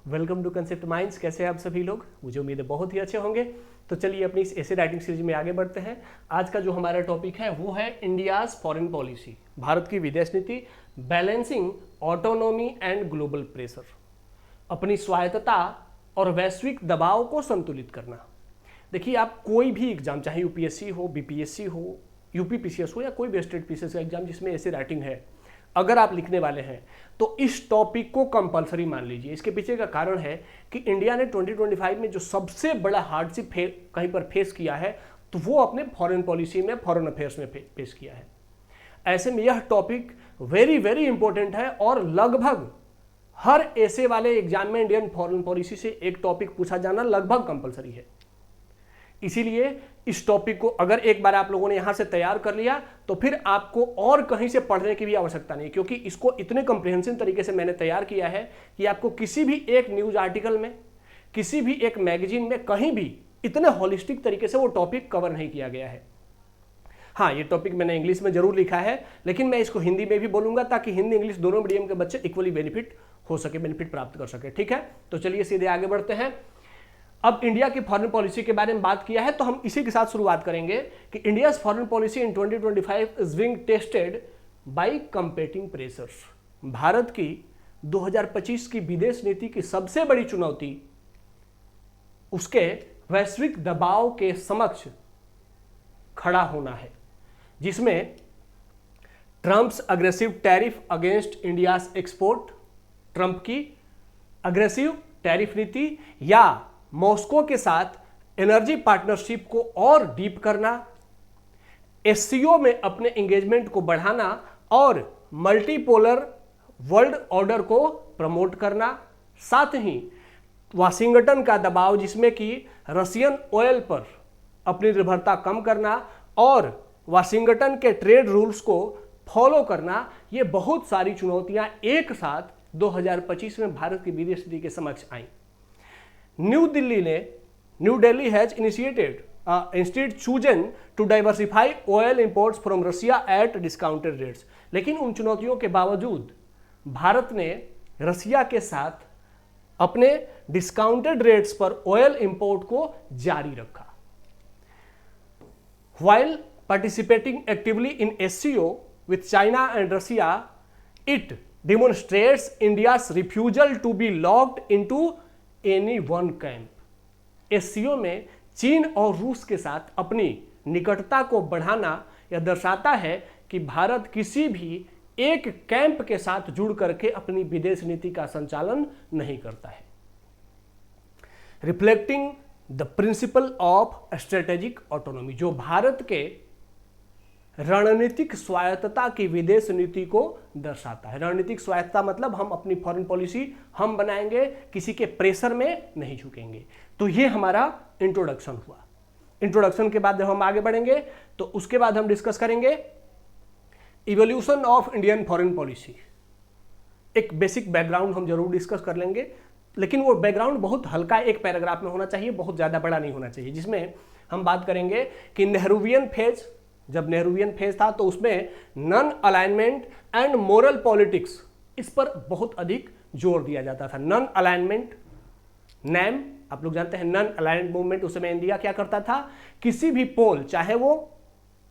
Welcome to concept minds. कैसे हैं आप सभी लोग? मुझे उम्मीद है बहुत ही अच्छे होंगे। तो चलिए अपनी इस ऐसे राइटिंग सीरीज में आगे बढ़ते हैं। आज का जो हमारा टॉपिक है वो है इंडियाज फॉरेन पॉलिसी, भारत की विदेश नीति, balancing autonomy and global pressure, अपनी स्वायत्तता और वैश्विक दबाव को संतुलित करना। देखिए, आप कोई भी एग्जाम, चाहे यूपीएससी हो, बीपीएससी हो, यूपीपीसीएस हो या कोई भी स्टेट पीसीएस का एग्जाम जिसमें ऐसे राइटिंग है, अगर आप लिखने वाले हैं तो इस टॉपिक को कंपलसरी मान लीजिए। इसके पीछे का कारण है कि इंडिया ने 2025 में जो सबसे बड़ा हार्डशिप कहीं पर फेस किया है तो वो अपने फॉरेन पॉलिसी में, फॉरेन अफेयर्स में फेस किया है। ऐसे में यह टॉपिक वेरी वेरी इंपॉर्टेंट है और लगभग हर ऐसे वाले एग्जाम में इंडियन फॉरेन पॉलिसी से एक टॉपिक पूछा जाना लगभग कंपलसरी है। इसीलिए इस टॉपिक को अगर एक बार आप लोगों ने यहां से तैयार कर लिया तो फिर आपको और कहीं से पढ़ने की भी आवश्यकता नहीं, क्योंकि इसको इतने कंप्रिहेंसिव तरीके से मैंने तैयार किया है कि आपको किसी भी एक न्यूज आर्टिकल में, किसी भी एक मैगजीन में, कहीं भी इतने होलिस्टिक तरीके से वो टॉपिक कवर नहीं किया गया है। हाँ, ये टॉपिक मैंने इंग्लिश में जरूर लिखा है, लेकिन मैं इसको हिंदी में भी बोलूंगा ताकि हिंदी इंग्लिश दोनों मीडियम के बच्चे इक्वली बेनिफिट हो सके, बेनिफिट प्राप्त कर सके। ठीक है, तो चलिए सीधे आगे बढ़ते हैं। अब इंडिया की फॉरेन पॉलिसी के बारे में बात किया है तो हम इसी के साथ शुरुआत करेंगे कि India foreign policy in 2025 is being tested by competing pressures. भारत की 2025 की विदेश नीति की सबसे बड़ी चुनौती उसके वैश्विक दबाव के समक्ष खड़ा होना है, जिसमें Trump's aggressive tariff against India's export, Trump की अग्रेसिव टैरिफ नीति या मॉस्को के साथ एनर्जी पार्टनरशिप को और डीप करना, एससीओ में अपने एंगेजमेंट को बढ़ाना और मल्टीपोलर वर्ल्ड ऑर्डर को प्रमोट करना, साथ ही वाशिंगटन का दबाव जिसमें कि रशियन ऑयल पर अपनी निर्भरता कम करना और वाशिंगटन के ट्रेड रूल्स को फॉलो करना, ये बहुत सारी चुनौतियां एक साथ 2025 में भारत की विदेश नीति के समक्ष आई। New Delhi has initiated instead chosen to diversify oil imports from Russia at discounted rates. लेकिन उन चुनौतियों के बावजूद भारत ने रशिया के साथ अपने डिस्काउंटेड रेट्स पर ऑयल इंपोर्ट को जारी रखा। While participating actively in SCO with China and Russia, it demonstrates India's refusal to be locked into any one camp. SCO में चीन और रूस के साथ अपनी निकटता को बढ़ाना यह दर्शाता है कि भारत किसी भी एक कैंप के साथ जुड़ करके अपनी विदेश नीति का संचालन नहीं करता है। Reflecting the principle of strategic autonomy, जो भारत के रणनीतिक स्वायत्तता की विदेश नीति को दर्शाता है। रणनीतिक स्वायत्तता मतलब हम अपनी फॉरेन पॉलिसी हम बनाएंगे, किसी के प्रेशर में नहीं झुकेंगे। तो ये हमारा इंट्रोडक्शन हुआ। इंट्रोडक्शन के बाद जब हम आगे बढ़ेंगे तो उसके बाद हम डिस्कस करेंगे evolution of Indian foreign policy. एक बेसिक बैकग्राउंड हम जरूर डिस्कस कर लेंगे, लेकिन वो बैकग्राउंड बहुत हल्का एक पैराग्राफ में होना चाहिए, बहुत ज़्यादा बड़ा नहीं होना चाहिए, जिसमें हम बात करेंगे कि नेहरूवियन फेज, जब नेहरूवियन फेज था तो उसमें non alignment and moral politics, इस पर बहुत अधिक जोर दिया जाता था। नॉन अलाइनमेंट, नैम, आप लोग जानते हैं नॉन अलाइनमेंट मूवमेंट, उस समय इंडिया क्या करता था, किसी भी पोल, चाहे वो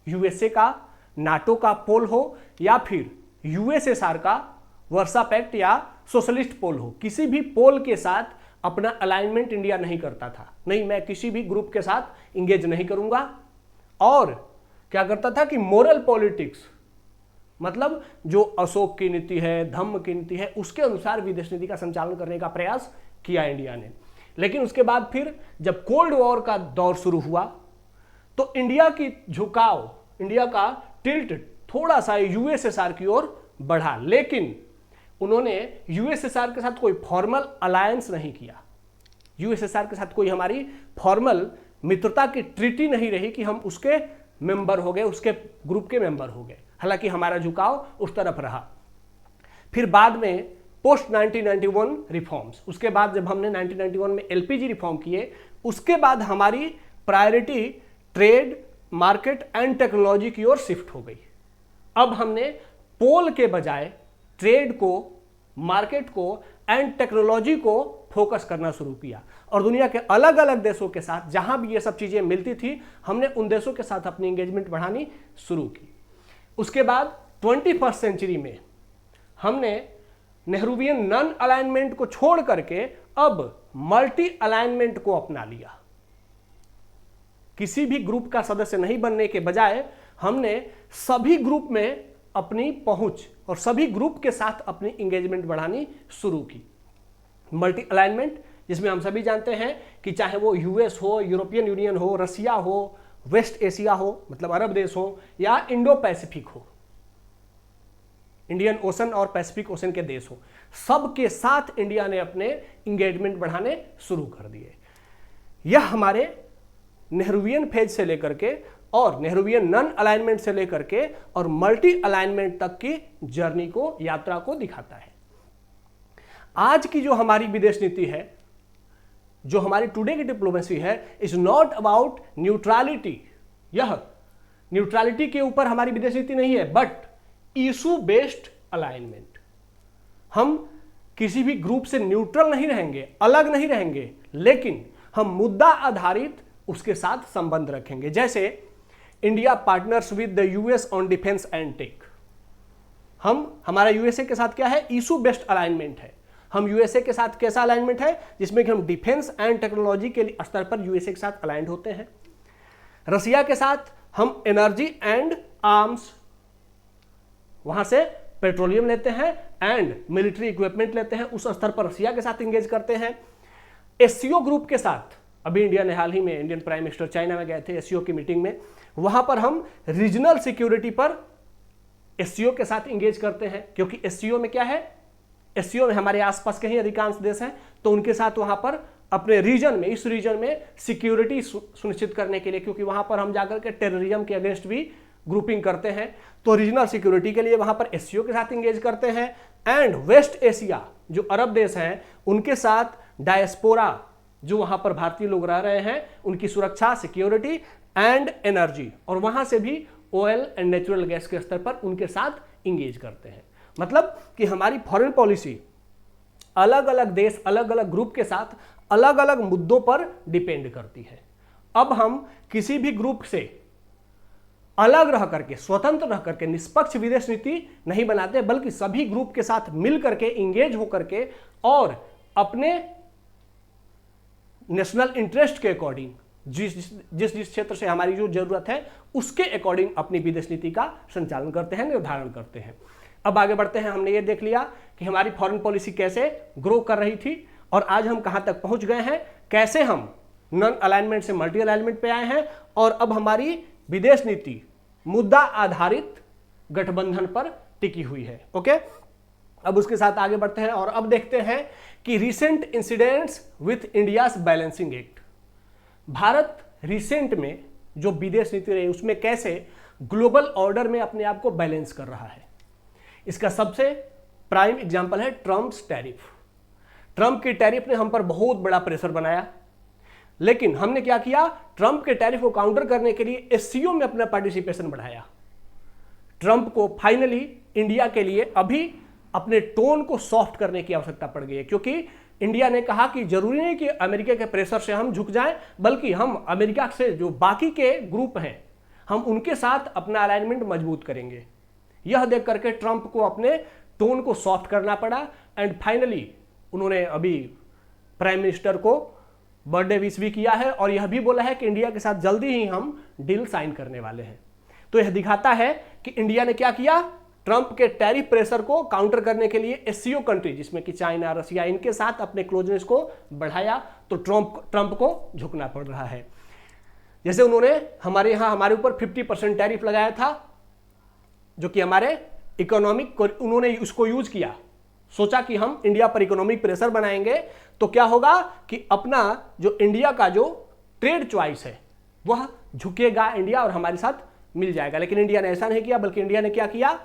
यूएसए का, नाटो का पोल हो या फिर यूएसएसआर का वर्सा पैक्ट या सोशलिस्ट पोल हो, किसी भी पोल के साथ अपना अलाइनमेंट इंडिया नहीं करता था। नहीं, मैं किसी भी ग्रुप के साथ इंगेज नहीं करूंगा। और क्या करता था कि मोरल पॉलिटिक्स, मतलब जो अशोक की नीति है, धम्म की नीति है, उसके अनुसार विदेश नीति का संचालन करने का प्रयास किया इंडिया ने। लेकिन उसके बाद फिर जब कोल्ड वॉर का दौर शुरू हुआ तो इंडिया की झुकाव, इंडिया का टिल्ट थोड़ा सा यूएसएसआर की ओर बढ़ा, लेकिन उन्होंने यूएसएसआर के साथ कोई फॉर्मल अलायंस नहीं किया। यूएसएसआर के साथ कोई हमारी फॉर्मल मित्रता की ट्रीटी नहीं रही कि हम उसके मेंबर हो गए, उसके ग्रुप के मेंबर हो गए। हालांकि हमारा झुकाव उस तरफ रहा। फिर बाद में पोस्ट 1991 रिफॉर्म्स, उसके बाद जब हमने 1991 में एलपीजी रिफॉर्म किए, उसके बाद हमारी priority trade, market and technology की ओर शिफ्ट हो गई। अब हमने पोल के बजाय ट्रेड को, मार्केट को एंड टेक्नोलॉजी को फोकस करना शुरू किया और दुनिया के अलग अलग देशों के साथ जहां भी ये सब चीजें मिलती थी, हमने उन देशों के साथ अपनी एंगेजमेंट बढ़ानी शुरू की। उसके बाद 21st सेंचुरी में हमने नेहरूवियन नॉन अलाइनमेंट को छोड़ करके अब मल्टी अलाइनमेंट को अपना लिया। किसी भी ग्रुप का सदस्य नहीं बनने के बजाय हमने सभी ग्रुप में अपनी पहुंच और सभी ग्रुप के साथ अपनी एंगेजमेंट बढ़ानी शुरू की। मल्टी अलाइनमेंट, जिसमें हम सभी जानते हैं कि चाहे वो यूएस हो, यूरोपियन यूनियन हो, रसिया हो, वेस्ट एशिया हो मतलब अरब देश हो, या इंडो पैसिफिक हो, इंडियन ओशन और पैसिफिक ओशन के देश हो, सबके साथ इंडिया ने अपने इंगेजमेंट बढ़ाने शुरू कर दिए। यह हमारे नेहरूवियन फेज से लेकर के और नेहरूवियन नॉन अलाइनमेंट से लेकर के और मल्टी अलाइनमेंट तक की जर्नी को, यात्रा को दिखाता है। आज की जो हमारी विदेश नीति है, जो हमारी टुडे की डिप्लोमेसी है, इज नॉट अबाउट न्यूट्रलिटी। यह न्यूट्रलिटी के ऊपर हमारी विदेश नीति नहीं है, बट इशू बेस्ड अलाइनमेंट। हम किसी भी ग्रुप से न्यूट्रल नहीं रहेंगे, अलग नहीं रहेंगे, लेकिन हम मुद्दा आधारित उसके साथ संबंध रखेंगे। जैसे India partners with the US on defence and tech. हमारा यूएसए के साथ क्या है? इशू बेस्ड अलाइनमेंट है। हम यूएसए के साथ कैसा अलाइनमेंट है? जिसमें कि हम डिफेंस एंड टेक्नोलॉजी के स्तर पर यूएसए के साथ अलाइंड होते हैं। रसिया के साथ हम एनर्जी एंड आर्म्स, वहां से पेट्रोलियम लेते हैं एंड मिलिट्री इक्विपमेंट लेते हैं, उस स्तर पर रसिया के साथ एंगेज करते हैं। एससीओ ग्रुप के साथ अभी इंडिया ने हाल ही में, इंडियन प्राइम मिनिस्टर चाइना में गए थे एससीओ की मीटिंग में, वहां पर हम रीजनल सिक्योरिटी पर एससीओ के साथ एंगेज करते हैं, क्योंकि एससीओ में क्या है? एससीओ में हमारे आसपास के ही अधिकांश देश हैं, तो उनके साथ वहां पर अपने रीजन में, इस रीजन में सिक्योरिटी सुनिश्चित करने के लिए, क्योंकि वहां पर हम जाकर के टेररिज्म के अगेंस्ट भी ग्रुपिंग करते हैं, तो रीजनल सिक्योरिटी के लिए वहां पर एससीओ के साथ एंगेज करते हैं। एंड वेस्ट एशिया जो अरब देश हैं, उनके साथ डायस्पोरा जो वहां पर भारतीय लोग रह रहे हैं, उनकी सुरक्षा, सिक्योरिटी एंड एनर्जी, और वहां से भी ऑयल एंड नेचुरल गैस के स्तर पर उनके साथ इंगेज करते हैं। मतलब कि हमारी फॉरेन पॉलिसी अलग अलग देश, अलग अलग ग्रुप के साथ अलग अलग मुद्दों पर डिपेंड करती है। अब हम किसी भी ग्रुप से अलग रह करके, स्वतंत्र रह करके निष्पक्ष विदेश नीति नहीं बनाते, बल्कि सभी ग्रुप के साथ मिल करके, इंगेज होकर के और अपने नेशनल इंटरेस्ट के अकॉर्डिंग, जिस क्षेत्र से हमारी जो जरूरत है उसके अकॉर्डिंग अपनी विदेश नीति का संचालन करते हैं, निर्धारण करते हैं। अब आगे बढ़ते हैं। हमने ये देख लिया कि हमारी फॉरेन पॉलिसी कैसे ग्रो कर रही थी और आज हम कहां तक पहुंच गए हैं, कैसे हम नॉन अलाइनमेंट से मल्टी अलाइनमेंट पे आए हैं, और अब हमारी विदेश नीति मुद्दा आधारित गठबंधन पर टिकी हुई है। ओके, अब उसके साथ आगे बढ़ते हैं और अब देखते हैं कि recent incidents with India's balancing act. Bharat recent में जो विदेश नीति रही उसमें कैसे ग्लोबल ऑर्डर में अपने आप को बैलेंस कर रहा है। इसका सबसे प्राइम एग्जांपल है ट्रम्प्स टैरिफ। ट्रम्प के टैरिफ ने हम पर बहुत बड़ा प्रेशर बनाया, लेकिन हमने क्या किया? ट्रंप के टैरिफ को काउंटर करने के लिए एससीओ में अपना पार्टिसिपेशन बढ़ाया। ट्रंप को फाइनली इंडिया के लिए अभी अपने टोन को सॉफ्ट करने की आवश्यकता पड़ गई है, क्योंकि इंडिया ने कहा कि जरूरी नहीं कि अमेरिका के प्रेशर से हम झुक जाएं, बल्कि हम अमेरिका से जो बाकी के ग्रुप हैं हम उनके साथ अपना अलाइनमेंट मजबूत करेंगे। यह देख करके ट्रंप को अपने टोन को सॉफ्ट करना पड़ा एंड फाइनली उन्होंने अभी प्राइम मिनिस्टर को बर्थडे विश भी किया है और यह भी बोला है कि इंडिया के साथ जल्दी ही हम डील साइन करने वाले हैं। तो यह दिखाता है कि इंडिया ने क्या किया? ट्रंप के टैरिफ प्रेशर को काउंटर करने के लिए एससीओ कंट्री, जिसमें कि चाइना, रसिया, इनके साथ अपने क्लोजनेस को बढ़ाया, तो ट्रंप को झुकना पड़ रहा है। जैसे उन्होंने हमारे ऊपर 50% टैरिफ लगाया था, जो कि हमारे इकोनॉमिक, उन्होंने उसको यूज किया, सोचा कि हम इंडिया पर इकोनॉमिक प्रेशर बनाएंगे तो क्या होगा कि अपना जो इंडिया का जो ट्रेड चॉइस है वह झुकेगा इंडिया और हमारे साथ मिल जाएगा। लेकिन इंडिया ने ऐसा नहीं किया, बल्कि इंडिया ने क्या किया?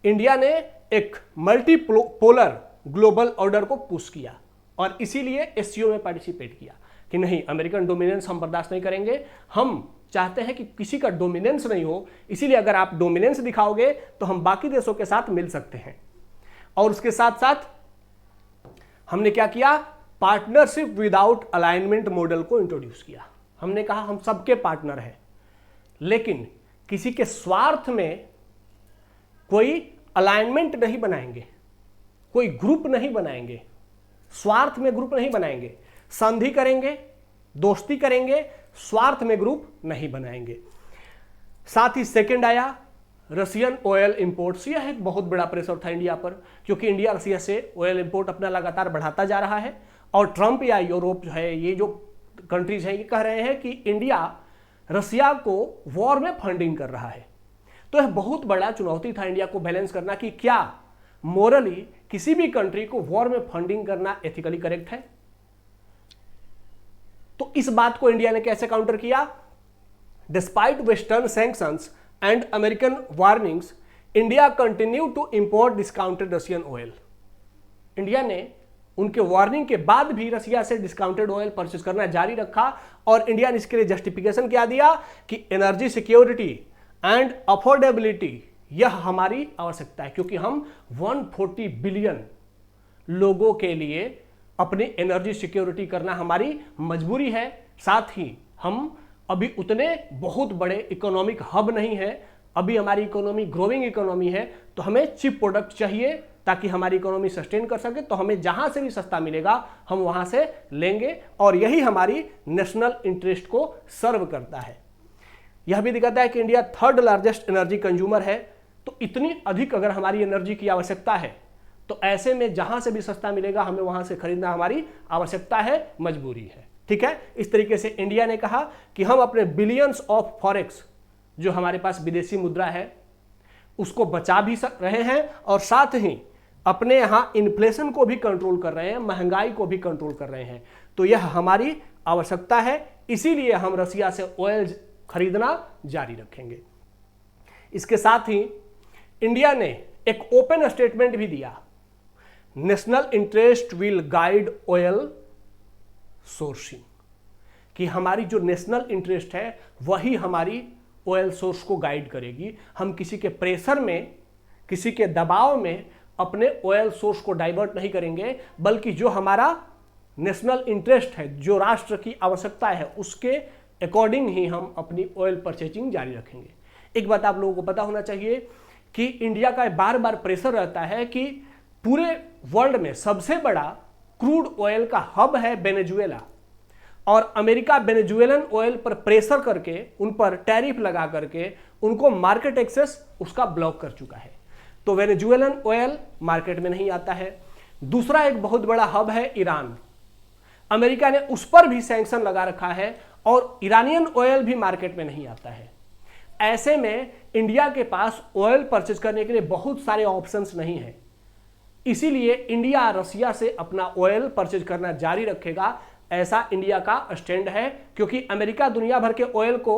इंडिया ने एक मल्टीपोलर ग्लोबल ऑर्डर को पुश किया और इसीलिए एससीओ में पार्टिसिपेट किया कि नहीं, अमेरिकन डोमिनेंस हम बर्दाश्त नहीं करेंगे, हम चाहते हैं कि किसी का डोमिनेंस नहीं हो, इसीलिए अगर आप डोमिनेंस दिखाओगे तो हम बाकी देशों के साथ मिल सकते हैं। और उसके साथ साथ हमने क्या किया? पार्टनरशिप विदाउट अलाइनमेंट मॉडल को इंट्रोड्यूस किया। हमने कहा हम सबके पार्टनर हैं, लेकिन किसी के स्वार्थ में कोई अलाइनमेंट नहीं बनाएंगे, कोई ग्रुप नहीं बनाएंगे, स्वार्थ में ग्रुप नहीं बनाएंगे, संधि करेंगे, दोस्ती करेंगे, स्वार्थ में ग्रुप नहीं बनाएंगे। साथ ही सेकंड आया रशियन ऑयल इंपोर्ट्स। यह एक बहुत बड़ा प्रेशर था इंडिया पर, क्योंकि इंडिया रशिया से ऑयल इंपोर्ट अपना लगातार बढ़ाता जा रहा है और ट्रंप या यूरोप जो है, ये जो कंट्रीज हैं, ये कह रहे हैं कि इंडिया रशिया को वॉर में फंडिंग कर रहा है। तो यह बहुत बड़ा चुनौती था इंडिया को बैलेंस करना कि क्या मोरली किसी भी कंट्री को वॉर में फंडिंग करना एथिकली करेक्ट है। तो इस बात को इंडिया ने कैसे काउंटर किया? Despite western sanctions and American warnings, India continue to import discounted Russian oil. India ने उनके वार्निंग के बाद भी रशिया से डिस्काउंटेड ऑयल परचेज करना जारी रखा और इंडिया ने इसके लिए जस्टिफिकेशन क्या दिया कि एनर्जी सिक्योरिटी एंड अफोर्डेबिलिटी यह हमारी आवश्यकता है, क्योंकि हम 140 बिलियन लोगों के लिए अपनी एनर्जी सिक्योरिटी करना हमारी मजबूरी है। साथ ही हम अभी उतने बहुत बड़े इकोनॉमिक हब नहीं है, अभी हमारी इकोनॉमी ग्रोइंग इकोनॉमी है, तो हमें चिप प्रोडक्ट चाहिए ताकि हमारी इकोनॉमी सस्टेन कर सके। तो हमें जहां से भी सस्ता मिलेगा हम वहां से लेंगे और यही हमारी नेशनल इंटरेस्ट को सर्व करता है। यह भी दिखाता है कि India third largest energy consumer है, तो इतनी अधिक अगर हमारी एनर्जी की आवश्यकता है तो ऐसे में जहां से भी सस्ता मिलेगा हमें वहां से खरीदना हमारी आवश्यकता है, मजबूरी है। ठीक है, इस तरीके से इंडिया ने कहा कि हम अपने बिलियंस ऑफ फॉरेक्स, जो हमारे पास विदेशी मुद्रा है, उसको बचा भी रहे हैं और साथ ही अपने यहां इन्फ्लेशन को भी कंट्रोल कर रहे हैं, महंगाई को भी कंट्रोल कर रहे हैं। तो यह हमारी आवश्यकता है, इसीलिए हम रशिया से ऑयल खरीदना जारी रखेंगे। इसके साथ ही इंडिया ने एक ओपन स्टेटमेंट भी दिया, national interest will guide oil sourcing, कि हमारी जो नेशनल इंटरेस्ट है वही हमारी ऑयल सोर्स को गाइड करेगी। हम किसी के प्रेशर में, किसी के दबाव में अपने ऑयल सोर्स को डाइवर्ट नहीं करेंगे, बल्कि जो हमारा नेशनल इंटरेस्ट है, जो राष्ट्र की आवश्यकता है, उसके अकॉर्डिंग ही हम अपनी ऑयल परचेजिंग जारी रखेंगे। एक बात आप लोगों को पता होना चाहिए कि इंडिया का बार बार प्रेशर रहता है कि पूरे वर्ल्ड में सबसे बड़ा क्रूड ऑयल का हब है वेनेजुएला, और अमेरिका वेनेजुएलन ऑयल पर प्रेशर करके, उन पर टैरिफ लगा करके उनको मार्केट एक्सेस उसका ब्लॉक कर चुका है। तो वेनेजुएलन ऑयल मार्केट में नहीं आता है। दूसरा एक बहुत बड़ा हब है ईरान, अमेरिका ने उस पर भी सैंक्शन लगा रखा है और ईरानियन ऑयल भी मार्केट में नहीं आता है। ऐसे में इंडिया के पास ऑयल परचेज करने के लिए बहुत सारे ऑप्शंस नहीं है, इसीलिए इंडिया रशिया से अपना ऑयल परचेज करना जारी रखेगा, ऐसा इंडिया का स्टैंड है। क्योंकि अमेरिका दुनिया भर के ऑयल को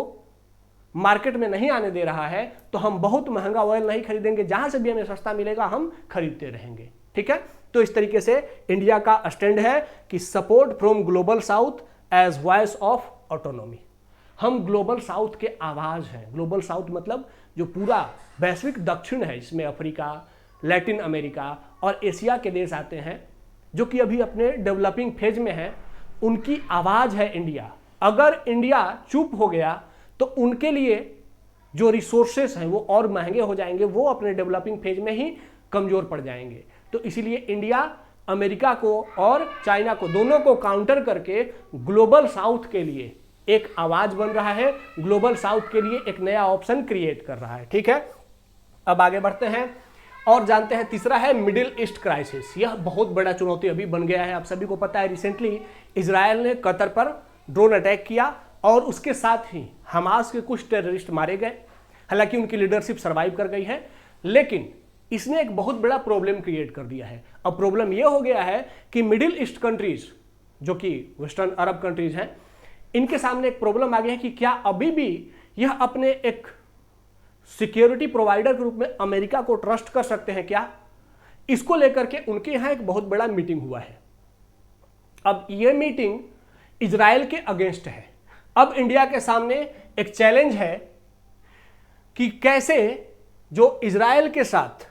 मार्केट में नहीं आने दे रहा है, तो हम बहुत महंगा ऑयल नहीं खरीदेंगे, जहां से भी हमें सस्ता मिलेगा हम खरीदते रहेंगे। ठीक है, तो इस तरीके से इंडिया का स्टैंड है कि support from global south as voice of autonomy. हम ग्लोबल साउथ के आवाज हैं। ग्लोबल साउथ मतलब जो पूरा वैश्विक दक्षिण है, इसमें अफ्रीका, लैटिन अमेरिका और एशिया के देश आते हैं, जो कि अभी अपने डेवलपिंग फेज में है, उनकी आवाज है इंडिया। अगर इंडिया चुप हो गया तो उनके लिए जो रिसोर्सेस हैं वो और महंगे हो जाएंगे, वो अपने डेवलपिंग फेज में ही कमजोर पड़ जाएंगे। तो इसीलिए इंडिया अमेरिका को और चाइना को, दोनों को काउंटर करके ग्लोबल साउथ के लिए एक आवाज बन रहा है, ग्लोबल साउथ के लिए एक नया ऑप्शन क्रिएट कर रहा है। ठीक है, अब आगे बढ़ते हैं और जानते हैं। तीसरा है मिडिल ईस्ट क्राइसिस। यह बहुत बड़ा चुनौती अभी बन गया है। आप सभी को पता है, रिसेंटली इजराइल ने कतर पर ड्रोन अटैक किया और उसके साथ ही हमास के कुछ टेररिस्ट मारे गए। हालांकि उनकी लीडरशिप सर्वाइव कर गई है, लेकिन इसने एक बहुत बड़ा प्रॉब्लम क्रिएट कर दिया है। अब प्रॉब्लम यह हो गया है कि मिडिल ईस्ट कंट्रीज, जो कि वेस्टर्न अरब कंट्रीज हैं, इनके सामने एक प्रॉब्लम आ गया है कि क्या अभी भी यह अपने एक सिक्योरिटी प्रोवाइडर के रूप में अमेरिका को ट्रस्ट कर सकते हैं क्या? इसको लेकर के उनके यहां एक बहुत बड़ा मीटिंग हुआ है। अब यह मीटिंग इजराइल के अगेंस्ट है। अब इंडिया के सामने एक चैलेंज है कि कैसे जो इजराइल के साथ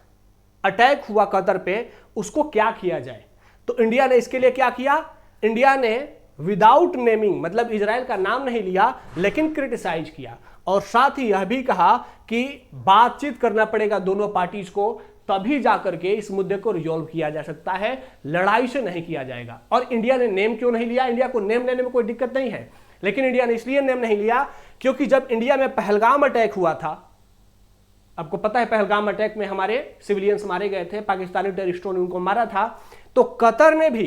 अटैक हुआ कतर पे, उसको क्या किया जाए। तो इंडिया ने इसके लिए क्या किया, इंडिया ने विदाउट नेमिंग, मतलब इजराइल का नाम नहीं लिया लेकिन क्रिटिसाइज किया, और साथ ही यह भी कहा कि बातचीत करना पड़ेगा दोनों पार्टीज को, तभी जाकर के इस मुद्दे को रिजॉल्व किया जा सकता है, लड़ाई से नहीं किया जाएगा। और इंडिया ने नेम क्यों नहीं लिया? इंडिया को नेम लेने में कोई दिक्कत नहीं है, लेकिन इंडिया ने इसलिए नेम नहीं लिया क्योंकि जब इंडिया में पहलगाम अटैक हुआ था, आपको पता है पहलगाम अटैक में हमारे सिविलियंस मारे गए थे, पाकिस्तानी टेररिस्टों ने उनको मारा था, तो कतर ने भी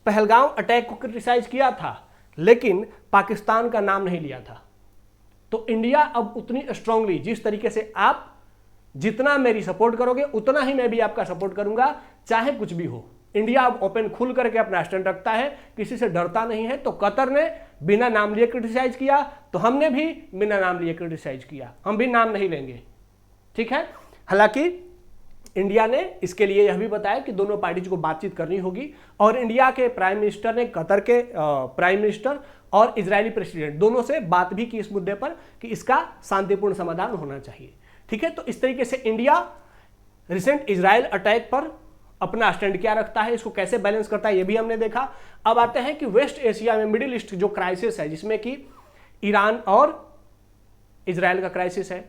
पहलगाम अटैक को क्रिटिसाइज किया था लेकिन पाकिस्तान का नाम नहीं लिया था। तो इंडिया अब उतनी स्ट्रांगली, जिस तरीके से आप जितना मेरी सपोर्ट करोगे उतना ही मैं भी आपका सपोर्ट करूंगा, चाहे कुछ भी हो। इंडिया अब ओपन खुल करके अपना स्टैंड रखता है, किसी से डरता नहीं है। तो कतर ने बिना नाम लिए क्रिटिसाइज किया, तो हमने भी बिना नाम लिए क्रिटिसाइज किया, हम भी नाम नहीं लेंगे, ठीक है। हालांकि इंडिया ने इसके लिए यह भी बताया कि दोनों पार्टीज को बातचीत करनी होगी, और इंडिया के प्राइम मिनिस्टर ने कतर के प्राइम मिनिस्टर और इजरायली प्रेसिडेंट दोनों से बात भी की इस मुद्दे पर कि इसका शांतिपूर्ण समाधान होना चाहिए, ठीक है। तो इस तरीके से इंडिया रिसेंट इजराइल अटैक पर अपना स्टैंड क्या रखता है, इसको कैसे बैलेंस करता है, ये भी हमने देखा। अब आते हैं कि वेस्ट एशिया में मिडिल ईस्ट जो क्राइसिस है, जिसमें कि ईरान और इजराइल का क्राइसिस है,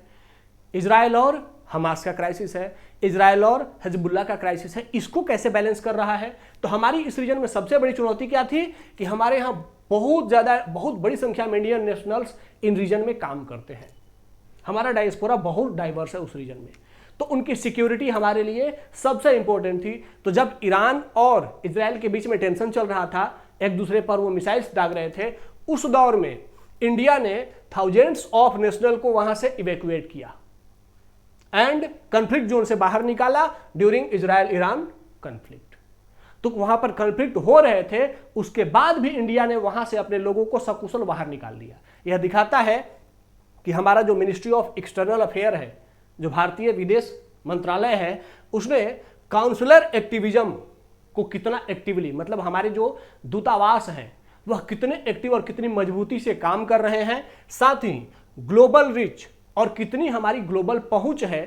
इजराइल और हमास का क्राइसिस है, इजराइल और हिजबुल्लाह का क्राइसिस है, इसको कैसे बैलेंस कर रहा है। तो हमारी इस रीजन में सबसे बड़ी चुनौती क्या थी कि हमारे यहाँ बहुत बड़ी संख्या में इंडियन नेशनल्स इन रीजन में काम करते हैं, हमारा डायस्पोरा बहुत डाइवर्स है उस रीजन में, तो उनकी सिक्योरिटी हमारे लिए सबसे इंपॉर्टेंट थी। तो जब ईरान और इजराइल के बीच में टेंशन चल रहा था, एक दूसरे पर वो मिसाइल्स दाग रहे थे, उस दौर में इंडिया ने थाउजेंड्स ऑफ नेशनल को वहां से इवैक्यूएट किया एंड कॉन्फ्लिक्ट जोन से बाहर निकाला ड्यूरिंग इजराइल ईरान कॉन्फ्लिक्ट। तो वहां पर कॉन्फ्लिक्ट हो रहे थे, उसके बाद भी इंडिया ने वहां से अपने लोगों को सकुशल बाहर निकाल दिया। यह दिखाता है कि हमारा जो मिनिस्ट्री ऑफ एक्सटर्नल अफेयर है, जो भारतीय विदेश मंत्रालय है, उसने काउंसलर एक्टिविज्म को कितना एक्टिवली, मतलब हमारे जो दूतावास हैं वह कितने एक्टिव और कितनी मजबूती से काम कर रहे हैं, साथ ही ग्लोबल रीच और कितनी हमारी ग्लोबल पहुंच है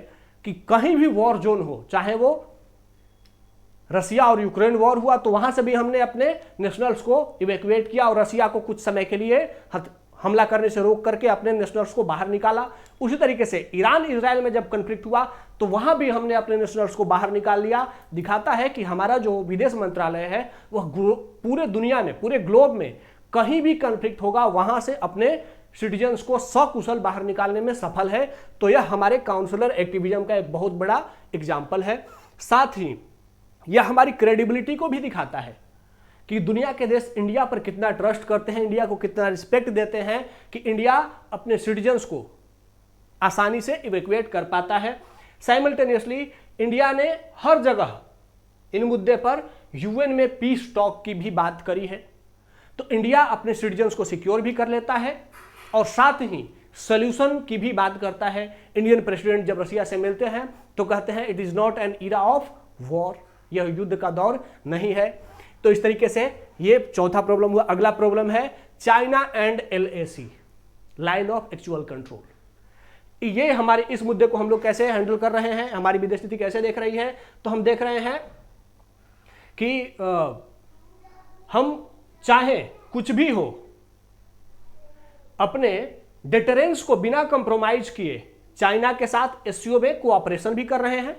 कि कहीं भी वॉर जोन हो, चाहे वो रसिया और यूक्रेन वॉर हुआ तो वहां से भी हमने अपने नेशनल्स को इवैक्यूएट किया और रसिया को कुछ समय के लिए हमला करने से रोक करके अपने नेशनल्स को बाहर निकाला। उसी तरीके से ईरान इजराइल में जब कॉन्फ्लिक्ट हुआ तो वहां भी हमने अपने नेशनल्स को बाहर निकाल लिया। दिखाता है कि हमारा जो विदेश मंत्रालय है वह पूरे दुनिया में, पूरे ग्लोब में कहीं भी कॉन्फ्लिक्ट होगा वहां से अपने सिटीजन्स को सकुशल बाहर निकालने में सफल है। तो यह हमारे काउंसलर एक्टिविज्म का एक बहुत बड़ा एग्जाम्पल है। साथ ही यह हमारी क्रेडिबिलिटी को भी दिखाता है कि दुनिया के देश इंडिया पर कितना ट्रस्ट करते हैं, इंडिया को कितना रिस्पेक्ट देते हैं कि इंडिया अपने सिटीजन्स को आसानी से इवैक्यूएट कर पाता है। साइमल्टेनियसली इंडिया ने हर जगह इन मुद्दे पर यूएन में पीस टॉक की भी बात करी है। तो इंडिया अपने सिटीजन्स को सिक्योर भी कर लेता है और साथ ही सॉल्यूशन की भी बात करता है। इंडियन प्रेसिडेंट जब रसिया से मिलते हैं तो कहते हैं it is not an era of war, यह युद्ध का दौर नहीं है। तो इस तरीके से ये चौथा प्रॉब्लम हुआ। अगला प्रॉब्लम है China and LAC, line of actual control. ये हमारे इस मुद्दे को हम लोग कैसे हैंडल कर रहे हैं, हमारी विदेश नीति कैसे देख रही है। तो हम देख रहे हैं कि हम चाहे कुछ भी हो, अपने डिटरेंस को बिना कंप्रोमाइज किए चाइना के साथ एससीओ में कोऑपरेशन भी कर रहे हैं,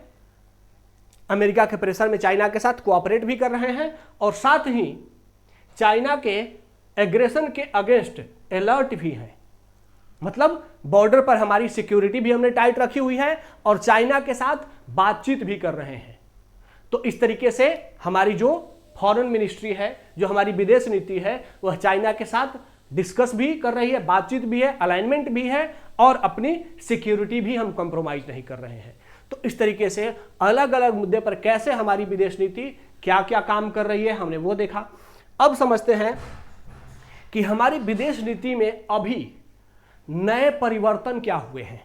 अमेरिका के प्रेशर में चाइना के साथ कोऑपरेट भी कर रहे हैं, और साथ ही चाइना के एग्रेशन के अगेंस्ट अलर्ट भी है। मतलब बॉर्डर पर हमारी सिक्योरिटी भी हमने टाइट रखी हुई है और चाइना के साथ बातचीत भी कर रहे हैं। तो इस तरीके से हमारी जो फॉरेन मिनिस्ट्री है, जो हमारी विदेश नीति है, वह चाइना के साथ डिस्कस भी कर रही है, बातचीत भी है, अलाइनमेंट भी है, और अपनी सिक्योरिटी भी हम कॉम्प्रोमाइज नहीं कर रहे हैं। तो इस तरीके से अलग अलग मुद्दे पर कैसे हमारी विदेश नीति क्या क्या काम कर रही है, हमने वो देखा। अब समझते हैं कि हमारी विदेश नीति में अभी नए परिवर्तन क्या हुए हैं,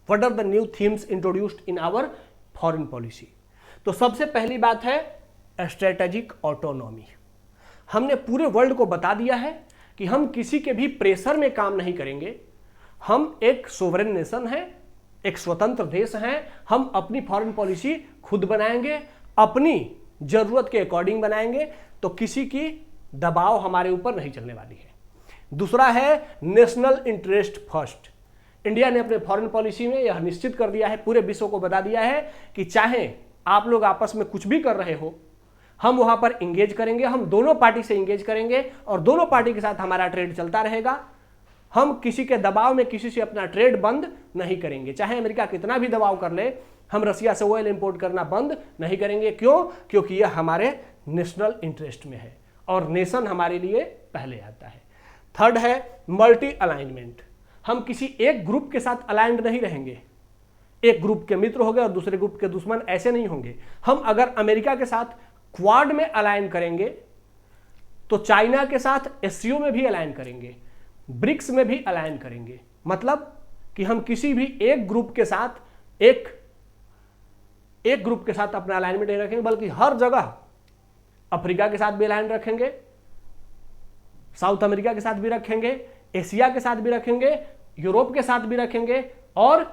what are the new themes introduced in our foreign policy. तो सबसे पहली बात है स्ट्रेटेजिक ऑटोनॉमी। हमने पूरे वर्ल्ड को बता दिया है कि हम किसी के भी प्रेशर में काम नहीं करेंगे, हम एक सोवरेन नेशन है, एक स्वतंत्र देश है, हम अपनी फॉरेन पॉलिसी खुद बनाएंगे, अपनी जरूरत के अकॉर्डिंग बनाएंगे। तो किसी की दबाव हमारे ऊपर नहीं चलने वाली है। दूसरा है नेशनल इंटरेस्ट फर्स्ट। इंडिया ने अपने फॉरेन पॉलिसी में यह निश्चित कर दिया है, पूरे विश्व को बता दिया है कि चाहे आप लोग आपस में कुछ भी कर रहे हो, हम वहां पर इंगेज करेंगे, हम दोनों पार्टी से इंगेज करेंगे और दोनों पार्टी के साथ हमारा ट्रेड चलता रहेगा। हम किसी के दबाव में किसी से अपना ट्रेड बंद नहीं करेंगे, चाहे अमेरिका कितना भी दबाव कर ले, हम रसिया से ऑयल इंपोर्ट करना बंद नहीं करेंगे। क्यों? क्योंकि यह हमारे नेशनल इंटरेस्ट में है और नेशन हमारे लिए पहले आता है। थर्ड है मल्टी अलाइनमेंट। हम किसी एक ग्रुप के साथ अलाइंड नहीं रहेंगे, एक ग्रुप के मित्र हो गए और दूसरे ग्रुप के दुश्मन, ऐसे नहीं होंगे। हम अगर अमेरिका के साथ क्वाड में अलाइन करेंगे तो चाइना के साथ एससीओ में भी अलाइन करेंगे, ब्रिक्स में भी अलाइन करेंगे। मतलब कि हम किसी भी एक ग्रुप के साथ एक ग्रुप के साथ अपना अलाइनमेंट नहीं रखेंगे, बल्कि हर जगह अफ्रीका के साथ भी अलाइन रखेंगे, साउथ अमेरिका के साथ भी रखेंगे, एशिया के साथ भी रखेंगे, यूरोप के साथ भी रखेंगे और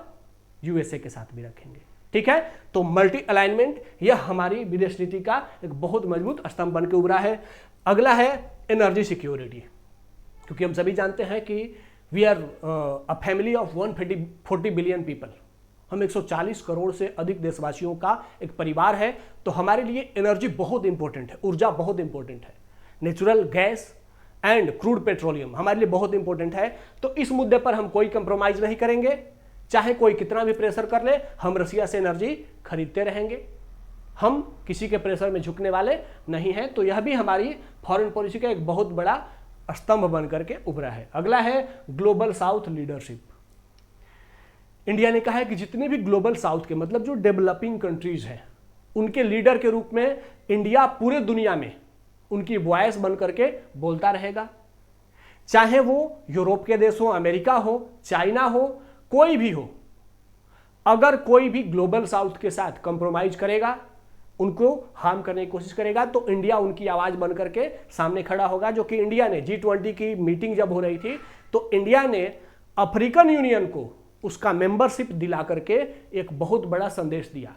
यूएसए के साथ भी रखेंगे। ठीक है, तो मल्टी अलाइनमेंट यह हमारी विदेश नीति का एक बहुत मजबूत स्तंभ बन के उभरा है। अगला है एनर्जी सिक्योरिटी, क्योंकि हम सभी जानते हैं कि we are a family of 140 billion people. हम 140 करोड़ से अधिक देशवासियों का एक परिवार है, तो हमारे लिए एनर्जी बहुत इंपॉर्टेंट है, ऊर्जा बहुत इंपॉर्टेंट है। Natural gas and crude petroleum हमारे लिए बहुत इंपॉर्टेंट है। तो इस मुद्दे पर हम कोई कंप्रोमाइज नहीं करेंगे, चाहे कोई कितना भी प्रेशर कर ले, हम रसिया से एनर्जी खरीदते रहेंगे, हम किसी के प्रेशर में झुकने वाले नहीं हैं। तो यह भी हमारी फॉरेन पॉलिसी का एक बहुत बड़ा स्तंभ बन करके उभरा है। अगला है ग्लोबल साउथ लीडरशिप। इंडिया ने कहा है कि जितने भी ग्लोबल साउथ के मतलब जो डेवलपिंग कंट्रीज हैं, उनके लीडर के रूप में इंडिया पूरे दुनिया में उनकी वॉइस बन करके बोलता रहेगा। चाहे वो यूरोप के देश हो, अमेरिका हो, चाइना हो, कोई भी हो, अगर कोई भी ग्लोबल साउथ के साथ कंप्रोमाइज करेगा, उनको हार्म करने की कोशिश करेगा, तो इंडिया उनकी आवाज बन करके सामने खड़ा होगा। जो कि इंडिया ने G20 की मीटिंग जब हो रही थी, तो इंडिया ने अफ्रीकन यूनियन को उसका मेंबरशिप दिला करके एक बहुत बड़ा संदेश दिया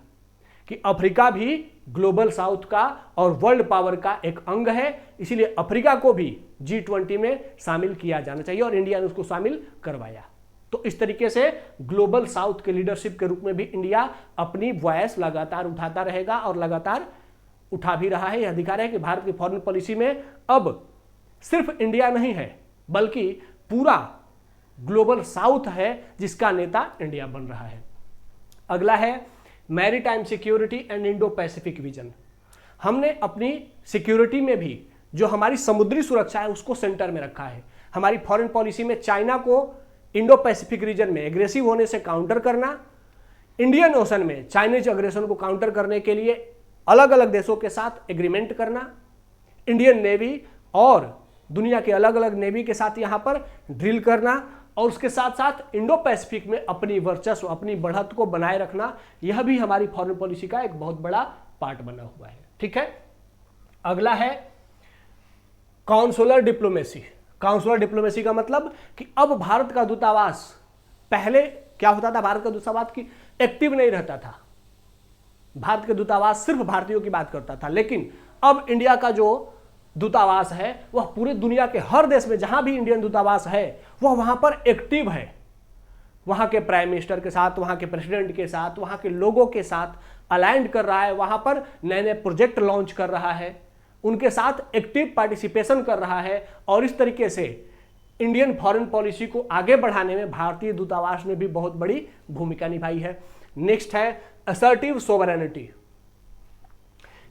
कि अफ्रीका भी ग्लोबल साउथ का और वर्ल्ड पावर का एक अंग है, इसीलिए अफ्रीका को भी G20 में शामिल किया जाना चाहिए और इंडिया ने उसको शामिल करवाया। तो इस तरीके से ग्लोबल साउथ के लीडरशिप के रूप में भी इंडिया अपनी वॉइस लगातार उठाता रहेगा और लगातार उठा भी रहा है। यह दिखा रहा है कि भारत की फॉरेन पॉलिसी में अब सिर्फ इंडिया नहीं है, बल्कि पूरा ग्लोबल साउथ है जिसका नेता इंडिया बन रहा है। अगला है maritime security and Indo Pacific vision. हमने अपनी सिक्योरिटी में भी जो हमारी समुद्री सुरक्षा है उसको सेंटर में रखा है। हमारी फॉरेन पॉलिसी में चाइना को इंडो पैसिफिक रीजन में एग्रेसिव होने से काउंटर करना, इंडियन ओशन में चाइनीज अग्रेशन को काउंटर करने के लिए अलग अलग देशों के साथ एग्रीमेंट करना, इंडियन नेवी और दुनिया के अलग अलग नेवी के साथ यहाँ पर ड्रिल करना और उसके साथ साथ इंडो पैसिफिक में अपनी वर्चस्व, अपनी बढ़त को बनाए रखना, यह भी हमारी फॉरेन पॉलिसी का एक बहुत बड़ा पार्ट बना हुआ है। ठीक है, अगला है काउंसुलर डिप्लोमेसी। काउंसुलर डिप्लोमेसी का मतलब कि अब भारत का दूतावास, पहले क्या होता था, भारत का दूतावास की एक्टिव नहीं रहता था, भारत के दूतावास सिर्फ भारतीयों की बात करता था। लेकिन अब इंडिया का जो दूतावास है वह पूरे दुनिया के हर देश में जहां भी इंडियन दूतावास है वह वहां पर एक्टिव है, वहां के प्राइम मिनिस्टर के साथ, वहां के प्रेसिडेंट के साथ, वहां के लोगों के साथ अलाइंड कर रहा है, वहां पर नए नए प्रोजेक्ट लॉन्च कर रहा है, उनके साथ एक्टिव पार्टिसिपेशन कर रहा है। और इस तरीके से इंडियन फॉरेन पॉलिसी को आगे बढ़ाने में भारतीय दूतावास ने भी बहुत बड़ी भूमिका निभाई है। नेक्स्ट है असर्टिव सोवरेनिटी।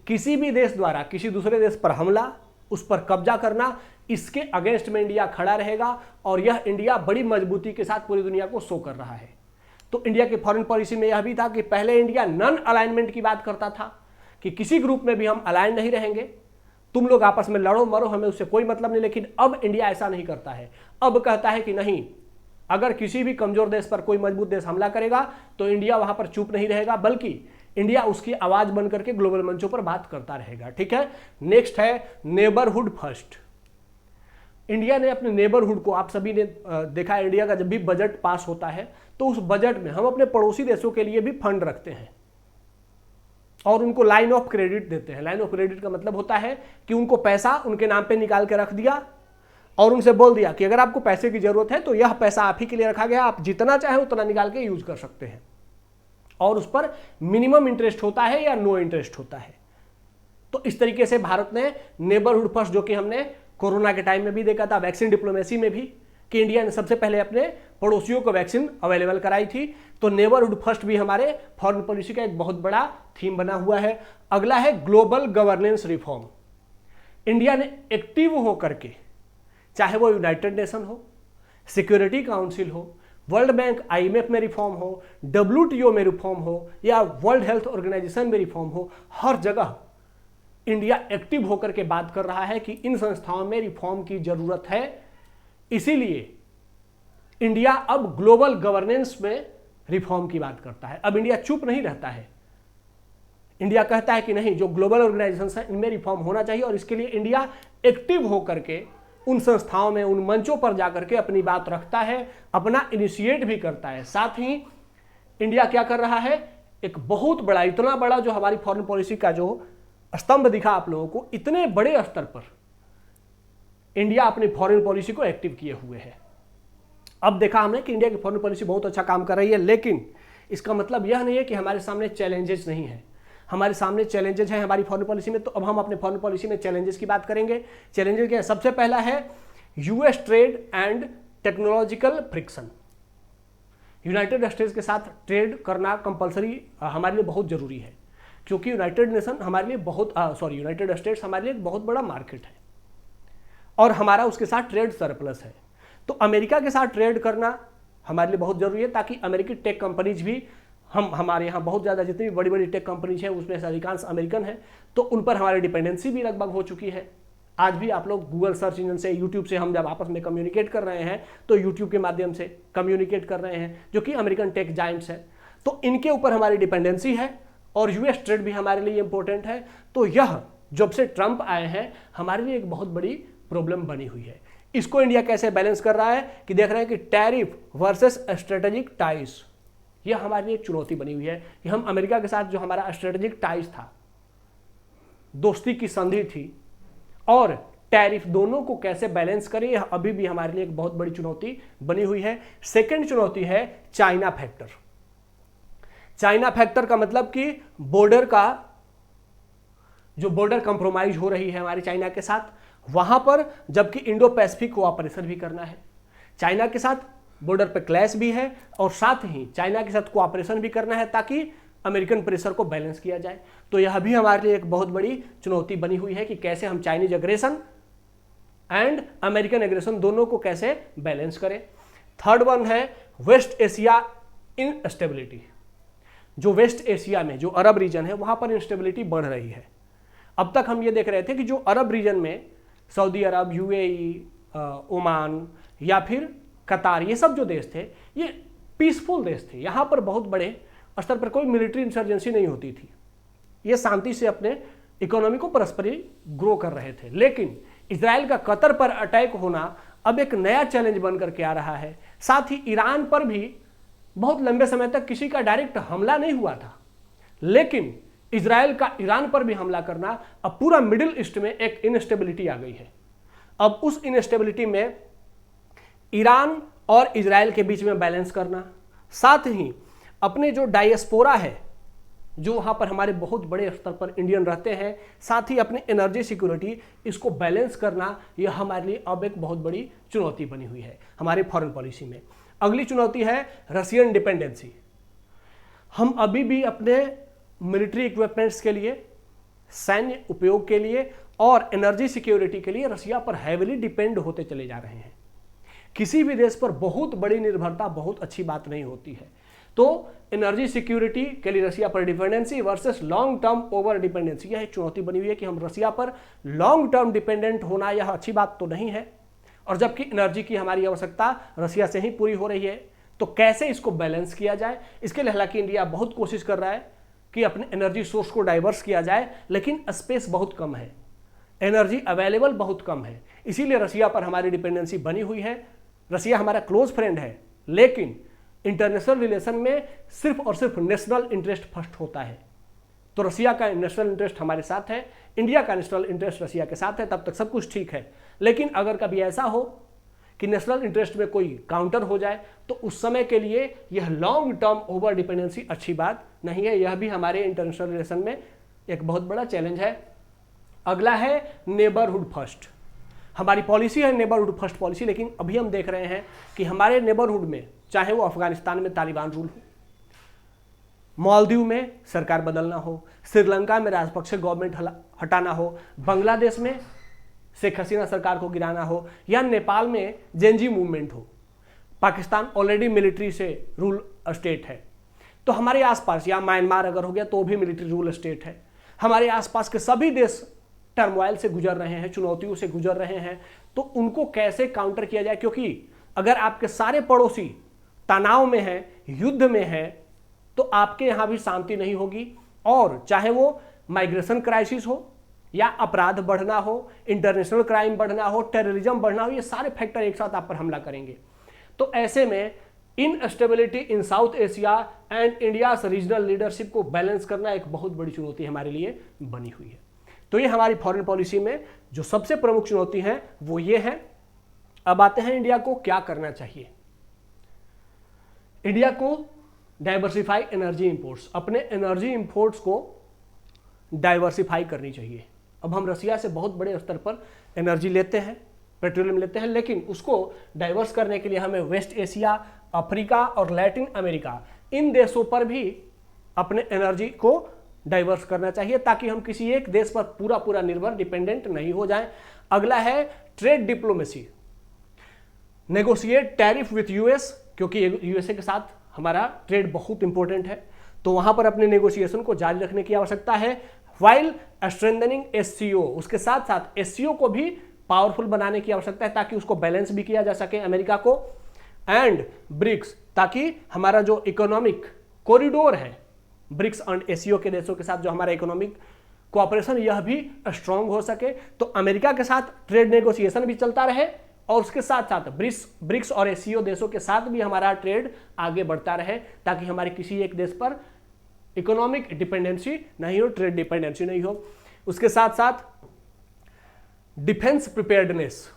किसी भी देश द्वारा किसी दूसरे देश पर हमला, उस पर कब्जा करना, इसके अगेंस्ट में इंडिया खड़ा रहेगा और यह इंडिया बड़ी मजबूती के साथ पूरी दुनिया को शो कर रहा है। तो इंडिया की फॉरेन पॉलिसी में यह भी था कि पहले इंडिया नॉन अलाइनमेंट की बात करता था कि किसी ग्रुप में भी हम अलाइन नहीं रहेंगे, तुम लोग आपस में लड़ो मरो, हमें उससे कोई मतलब नहीं। लेकिन अब इंडिया ऐसा नहीं करता है, अब कहता है कि नहीं, अगर किसी भी कमजोर देश पर कोई मजबूत देश हमला करेगा तो इंडिया वहां पर चुप नहीं रहेगा, बल्कि इंडिया उसकी आवाज बन करके ग्लोबल मंचों पर बात करता रहेगा। ठीक है, नेक्स्ट है नेबरहुड फर्स्ट। इंडिया ने अपने नेबरहुड को, आप सभी ने देखा है, इंडिया का जब भी बजट पास होता है तो उस बजट में हम अपने पड़ोसी देशों के लिए भी फंड रखते हैं। और उनको लाइन ऑफ क्रेडिट देते हैं। लाइन ऑफ क्रेडिट का मतलब होता है कि उनको पैसा उनके नाम पे निकाल के रख दिया और उनसे बोल दिया कि अगर आपको पैसे की जरूरत है तो यह पैसा आप ही के लिए रखा गया, आप जितना चाहे उतना निकाल के यूज कर सकते हैं, और उस पर मिनिमम इंटरेस्ट होता है या नो इंटरेस्ट होता है। तो इस तरीके से भारत ने नेबरहुड फर्स्ट, जो कि हमने कोरोना के टाइम में भी देखा था, वैक्सीन डिप्लोमेसी में भी, कि इंडिया ने सबसे पहले अपने पड़ोसियों को वैक्सीन अवेलेबल कराई थी। तो नेबरहुड फर्स्ट भी हमारे फॉरेन पॉलिसी का एक बहुत बड़ा थीम बना हुआ है। अगला है ग्लोबल गवर्नेंस रिफॉर्म। इंडिया ने एक्टिव होकर के, चाहे वो यूनाइटेड नेशन हो, सिक्योरिटी काउंसिल हो, वर्ल्ड बैंक IMF में रिफॉर्म हो, WTO में रिफॉर्म हो, या वर्ल्ड हेल्थ ऑर्गेनाइजेशन में रिफॉर्म हो, हर जगह इंडिया एक्टिव होकर के बात कर रहा है कि इन संस्थाओं में रिफॉर्म की जरूरत है। इसीलिए इंडिया अब ग्लोबल गवर्नेंस में रिफॉर्म की बात करता है। अब इंडिया चुप नहीं रहता है, इंडिया कहता है कि नहीं, जो ग्लोबल ऑर्गेनाइजेशन है इनमें रिफॉर्म होना चाहिए, और इसके लिए इंडिया एक्टिव होकर के उन संस्थाओं में, उन मंचों पर जाकर के अपनी बात रखता है, अपना इनिशिएट भी करता है। साथ ही इंडिया क्या कर रहा है, एक बहुत बड़ा, इतना बड़ा जो हमारी फॉरेन पॉलिसी का जो स्तंभ दिखा आप लोगों को, इतने बड़े स्तर पर इंडिया अपनी फॉरेन पॉलिसी को एक्टिव किए हुए है। अब देखा हमने कि इंडिया की फॉरेन पॉलिसी बहुत अच्छा काम कर रही है, लेकिन इसका मतलब यह नहीं है कि हमारे सामने चैलेंजेस नहीं है। हमारे सामने चैलेंजेस हैं हमारी फॉरेन पॉलिसी में। तो अब हम अपने फॉरेन पॉलिसी में चैलेंजेस की बात करेंगे। चैलेंजेस क्या है? सबसे पहला है US trade and technological friction. United states के साथ ट्रेड करना कंपलसरी हमारे लिए बहुत जरूरी है, क्योंकि यूनाइटेड स्टेट्स हमारे लिए एक बहुत बड़ा मार्केट है और हमारा उसके साथ ट्रेड सरप्लस है। तो अमेरिका के साथ ट्रेड करना हमारे लिए बहुत जरूरी है, ताकि अमेरिकी टेक कंपनीज भी, हमारे यहाँ बहुत ज़्यादा जितनी भी बड़ी बड़ी टेक कंपनीज हैं उसमें से अधिकांश अमेरिकन है, तो उन पर हमारी डिपेंडेंसी भी लगभग हो चुकी है। आज भी आप लोग गूगल सर्च इंजन से, यूट्यूब से, हम जब आपस में कम्युनिकेट कर रहे हैं तो यूट्यूब के माध्यम से कम्युनिकेट कर रहे हैं, जो कि अमेरिकन टेक जायंट्स हैं। तो इनके ऊपर हमारी डिपेंडेंसी है, और US ट्रेड भी हमारे लिए इंपॉर्टेंट है। तो यह जब से ट्रंप आए हैं हमारे लिए एक बहुत बड़ी प्रॉब्लम बनी हुई है। इसको इंडिया कैसे बैलेंस कर रहा है कि देख रहे हैं कि टैरिफ वर्सेस स्ट्रेटेजिक टाइज, यह हमारे लिए एक चुनौती बनी हुई है कि हम अमेरिका के साथ जो हमारा स्ट्रेटेजिक टाइज था, दोस्ती की संधि थी, और टैरिफ, दोनों को कैसे बैलेंस करें, यह अभी भी हमारे लिए एक बहुत बड़ी चुनौती बनी हुई है। सेकेंड चुनौती है चाइना फैक्टर। चाइना फैक्टर का मतलब कि बॉर्डर का जो बॉर्डर कंप्रोमाइज हो रही है हमारी चाइना के साथ, वहां पर जबकि इंडो पैसिफिक कोऑपरेशन भी करना है, चाइना के साथ बॉर्डर पे क्लैश भी है, और साथ ही चाइना के साथ कोऑपरेशन भी करना है ताकि अमेरिकन प्रेशर को बैलेंस किया जाए। तो यह भी हमारे लिए एक बहुत बड़ी चुनौती बनी हुई है कि कैसे हम Chinese aggression and American aggression दोनों को कैसे बैलेंस करें। थर्ड वन है वेस्ट एशिया इनस्टेबिलिटी। जो वेस्ट एशिया में जो अरब रीजन है वहां पर इंस्टेबिलिटी बढ़ रही है। अब तक हम ये देख रहे थे कि जो अरब रीजन में सऊदी अरब, UAE, ओमान या फिर कतार, ये सब जो देश थे ये पीसफुल देश थे, यहाँ पर बहुत बड़े स्तर पर कोई मिलिट्री इंसर्जेंसी नहीं होती थी, ये शांति से अपने इकोनॉमी को परस्परी ग्रो कर रहे थे। लेकिन इजराइल का कतर पर अटैक होना अब एक नया चैलेंज बन करके आ रहा है। साथ ही ईरान पर भी बहुत लंबे समय तक किसी का डायरेक्ट हमला नहीं हुआ था, लेकिन इजराइल का ईरान पर भी हमला करना, अब पूरा मिडिल ईस्ट में एक इनस्टेबिलिटी आ गई है। अब उस इनस्टेबिलिटी में ईरान और इजराइल के बीच में बैलेंस करना, साथ ही अपने जो डायस्पोरा है, जो वहाँ पर हमारे बहुत बड़े स्तर पर इंडियन रहते हैं, साथ ही अपनी एनर्जी सिक्योरिटी, इसको बैलेंस करना, यह हमारे लिए अब एक बहुत बड़ी चुनौती बनी हुई है हमारे फॉरेन पॉलिसी में। अगली चुनौती है रशियन डिपेंडेंसी। हम अभी भी अपने मिलिट्री इक्विपमेंट्स के लिए, सैन्य उपयोग के लिए और एनर्जी सिक्योरिटी के लिए रशिया पर हैविली डिपेंड होते चले जा रहे हैं। किसी भी देश पर बहुत बड़ी निर्भरता बहुत अच्छी बात नहीं होती है। तो एनर्जी सिक्योरिटी के लिए रशिया पर dependency versus long term over dependency, यह एक चुनौती बनी हुई है कि हम रशिया पर लॉन्ग टर्म डिपेंडेंट होना, यह अच्छी बात तो नहीं है, और जबकि एनर्जी की हमारी आवश्यकता रशिया से ही पूरी हो रही है। तो कैसे इसको बैलेंस किया जाए, इसके लिए हालांकि इंडिया बहुत कोशिश कर रहा है कि अपने एनर्जी सोर्स को डाइवर्स किया जाए, लेकिन स्पेस बहुत कम है, एनर्जी अवेलेबल बहुत कम है, इसीलिए रशिया पर हमारी डिपेंडेंसी बनी हुई है। रशिया हमारा क्लोज फ्रेंड है, लेकिन इंटरनेशनल रिलेशन में सिर्फ और सिर्फ नेशनल इंटरेस्ट फर्स्ट होता है। तो रसिया का नेशनल इंटरेस्ट हमारे साथ है, इंडिया का नेशनल इंटरेस्ट रसिया के साथ है, तब तक सब कुछ ठीक है। लेकिन अगर कभी ऐसा हो कि नेशनल इंटरेस्ट में कोई काउंटर हो जाए तो उस समय के लिए यह लॉन्ग टर्म ओवर डिपेंडेंसी अच्छी बात नहीं है। यह भी हमारे इंटरनेशनल रिलेशन में एक बहुत बड़ा चैलेंज है। अगला है नेबरहुड फर्स्ट। हमारी पॉलिसी है नेबरहुड फर्स्ट पॉलिसी, लेकिन अभी हम देख रहे हैं कि हमारे नेबरहुड में, चाहे वो अफगानिस्तान में तालिबान रूल हो, मालदीव में सरकार बदलना हो, श्रीलंका में राजपक्षे गवर्नमेंट हटाना हो, बांग्लादेश में शेख हसीना सरकार को गिराना हो, या नेपाल में जेनजी मूवमेंट हो, पाकिस्तान ऑलरेडी मिलिट्री से रूल स्टेट है, तो हमारे आसपास, या म्यांमार अगर हो गया तो भी मिलिट्री रूल स्टेट है, हमारे आसपास के सभी देश टर्मोइल से गुजर रहे हैं, चुनौतियों से गुजर रहे हैं, तो उनको कैसे काउंटर किया जाए? क्योंकि अगर आपके सारे पड़ोसी तनाव में हैं, युद्ध में हैं, तो आपके यहां भी शांति नहीं होगी। और चाहे वो माइग्रेशन क्राइसिस हो, या अपराध बढ़ना हो, इंटरनेशनल क्राइम बढ़ना हो, टेररिज्म बढ़ना हो, ये सारे फैक्टर एक साथ आप पर हमला करेंगे। तो ऐसे में instability in south Asia and India regional leadership को बैलेंस करना एक बहुत बड़ी चुनौती हमारे लिए बनी हुई है। तो ये हमारी फॉरेन पॉलिसी में जो सबसे प्रमुख चुनौती है वो ये है। अब आते हैं इंडिया को क्या करना चाहिए। इंडिया को डाइवर्सिफाई एनर्जी इंपोर्ट्स, अपने एनर्जी इंपोर्ट्स को डाइवर्सिफाई करनी चाहिए। अब हम रसिया से बहुत बड़े स्तर पर एनर्जी लेते हैं, पेट्रोलियम लेते हैं, लेकिन उसको डाइवर्स करने के लिए हमें वेस्ट एशिया, अफ्रीका और लैटिन अमेरिका, इन देशों पर भी अपने एनर्जी को डाइवर्स करना चाहिए, ताकि हम किसी एक देश पर पूरा निर्भर डिपेंडेंट नहीं हो जाएं। अगला है trade diplomacy, negotiate tariff with US, क्योंकि यूएसए के साथ हमारा ट्रेड बहुत इंपॉर्टेंट है, तो वहां पर अपने नेगोशिएशन को जारी रखने की आवश्यकता है। वाइल स्ट्रेंथनिंग एससीओ, उसके साथ साथ एससीओ को भी पावरफुल बनाने की आवश्यकता है, ताकि उसको बैलेंस भी किया जा सके अमेरिका को। एंड ब्रिक्स, ताकि हमारा जो इकोनॉमिक कॉरिडोर है ब्रिक्स एंड एससीओ के देशों के साथ, जो हमारा इकोनॉमिक कोऑपरेशन, यह भी स्ट्रांग हो सके। तो अमेरिका के साथ ट्रेड नेगोशिएशन भी चलता रहे, और उसके साथ साथ ब्रिक्स और एससीओ देशों के साथ भी हमारा ट्रेड आगे बढ़ता रहे, ताकि हमारे किसी एक देश पर इकोनॉमिक डिपेंडेंसी नहीं हो, ट्रेड डिपेंडेंसी नहीं हो। उसके साथ साथ डिफेंस प्रिपेयर्डनेस,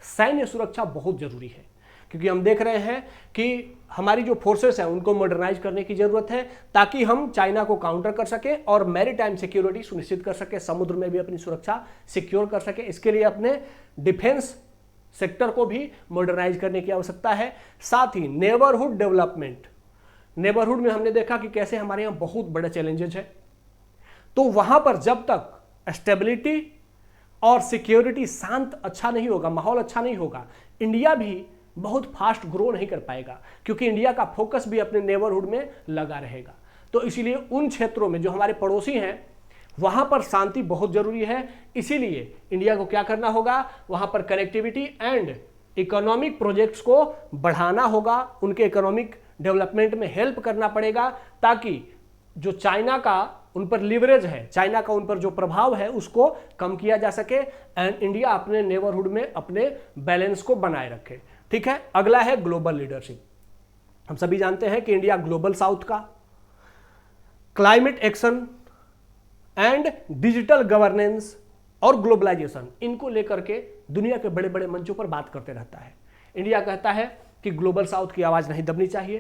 सैन्य सुरक्षा बहुत जरूरी है, क्योंकि हम देख रहे हैं कि हमारी जो फोर्सेस हैं उनको मॉडर्नाइज करने की जरूरत है, ताकि हम चाइना को काउंटर कर सके और मैरीटाइम सिक्योरिटी सुनिश्चित कर सके, समुद्र में भी अपनी सुरक्षा सिक्योर कर सके। इसके लिए अपने डिफेंस सेक्टर को भी मॉडर्नाइज करने की आवश्यकता है। साथ ही नेबरहुड डेवलपमेंट, नेबरहुड में हमने देखा कि कैसे हमारे यहाँ बहुत बड़े चैलेंजेस है, तो वहां पर जब तक स्टेबिलिटी और सिक्योरिटी शांत अच्छा नहीं होगा, माहौल अच्छा नहीं होगा, इंडिया भी बहुत फास्ट ग्रो नहीं कर पाएगा, क्योंकि इंडिया का फोकस भी अपने नेबरहुड में लगा रहेगा। तो इसीलिए उन क्षेत्रों में जो हमारे पड़ोसी हैं वहां पर शांति बहुत जरूरी है। इसीलिए इंडिया को क्या करना होगा, वहां पर कनेक्टिविटी एंड इकोनॉमिक प्रोजेक्ट्स को बढ़ाना होगा, उनके इकोनॉमिक डेवलपमेंट में हेल्प करना पड़ेगा, ताकि जो चाइना का उन पर लिवरेज है, चाइना का उन पर जो प्रभाव है, उसको कम किया जा सके एंड इंडिया अपने नेबरहुड में अपने बैलेंस को बनाए रखे। ठीक है। अगला है ग्लोबल लीडरशिप। हम सभी जानते हैं कि इंडिया ग्लोबल साउथ का climate action and digital governance और ग्लोबलाइजेशन, इनको लेकर के दुनिया के बड़े बड़े मंचों पर बात करते रहता है। इंडिया कहता है कि ग्लोबल साउथ की आवाज नहीं दबनी चाहिए।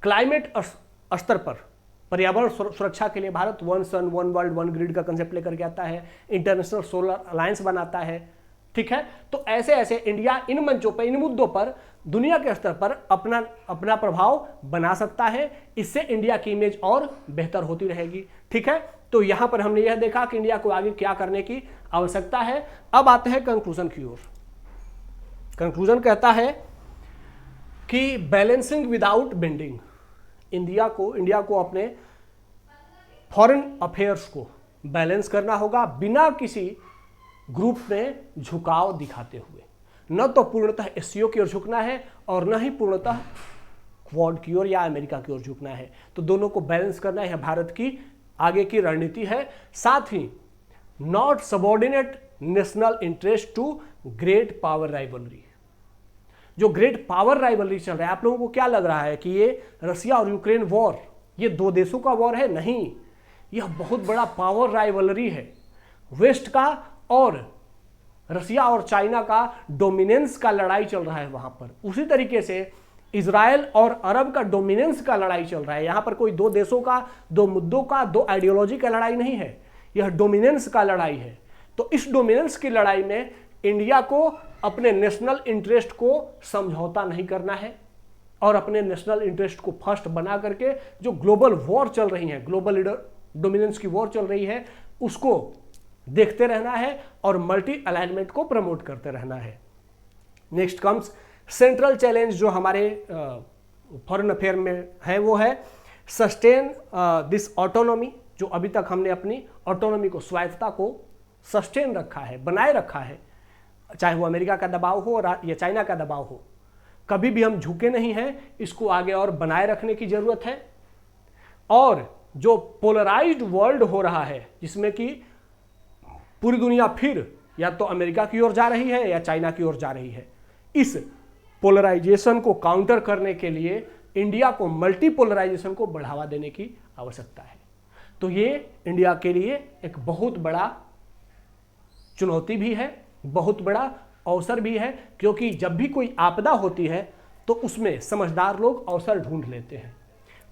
क्लाइमेट स्तर पर पर्यावरण सुरक्षा के लिए Bharat one sun one world one grid का कंसेप्ट लेकर के आता है, इंटरनेशनल सोलर अलायंस बनाता है। ठीक है। तो ऐसे ऐसे इंडिया इन मंचों पर, इन मुद्दों पर दुनिया के स्तर पर अपना प्रभाव बना सकता है। इससे इंडिया की इमेज और बेहतर होती रहेगी। ठीक है। तो यहां पर हमने यह देखा कि इंडिया को आगे क्या करने की आवश्यकता है। अब आते हैं कंक्लूजन की ओर। कंक्लूजन कहता है कि बैलेंसिंग विदाउट बेंडिंग, इंडिया को अपने फॉरेन अफेयर्स को बैलेंस करना होगा, बिना किसी ग्रुप में झुकाव दिखाते हुए। न तो पूर्णतः एससीओ की ओर झुकना है और न ही पूर्णतः क्वाड की ओर या अमेरिका की ओर झुकना है। तो दोनों को बैलेंस करना है, भारत की आगे की रणनीति है। साथ ही not subordinate national interest to great power rivalry. जो ग्रेट पावर राइवलरी चल रहा है, आप लोगों को क्या लग रहा है कि ये रसिया और यूक्रेन वॉर, ये दो देशों का वॉर है? नहीं, यह बहुत बड़ा पावर राइवलरी है। वेस्ट का और रसिया और चाइना का डोमिनेंस का लड़ाई चल रहा है वहां पर। उसी तरीके से इजराइल और अरब का डोमिनेंस का लड़ाई चल रहा है। यहां पर कोई दो देशों का, दो मुद्दों का, दो आइडियोलॉजी का लड़ाई नहीं है, यह डोमिनेंस का लड़ाई है। तो इस डोमिनेंस की लड़ाई में इंडिया को अपने नेशनल इंटरेस्ट को समझौता नहीं करना है और अपने नेशनल इंटरेस्ट को फर्स्ट बना करके जो ग्लोबल वॉर चल रही है, ग्लोबल डोमिनेंस की वॉर चल रही है, उसको देखते रहना है और मल्टी अलाइनमेंट को प्रमोट करते रहना है। नेक्स्ट कम्स सेंट्रल चैलेंज जो हमारे फॉरेन अफेयर में है, वो है सस्टेन दिस ऑटोनॉमी। जो अभी तक हमने अपनी ऑटोनॉमी को, स्वायत्तता को सस्टेन रखा है, बनाए रखा है, चाहे वो अमेरिका का दबाव हो या चाइना का दबाव हो, कभी भी हम झुके नहीं हैं। इसको आगे और बनाए रखने की जरूरत है। और जो पोलराइज्ड वर्ल्ड हो रहा है, जिसमें कि पूरी दुनिया फिर या तो अमेरिका की ओर जा रही है या चाइना की ओर जा रही है, इस पोलराइजेशन को काउंटर करने के लिए इंडिया को मल्टीपोलराइजेशन को बढ़ावा देने की आवश्यकता है। तो ये इंडिया के लिए एक बहुत बड़ा चुनौती भी है, बहुत बड़ा अवसर भी है, क्योंकि जब भी कोई आपदा होती है तो उसमें समझदार लोग अवसर ढूंढ लेते हैं।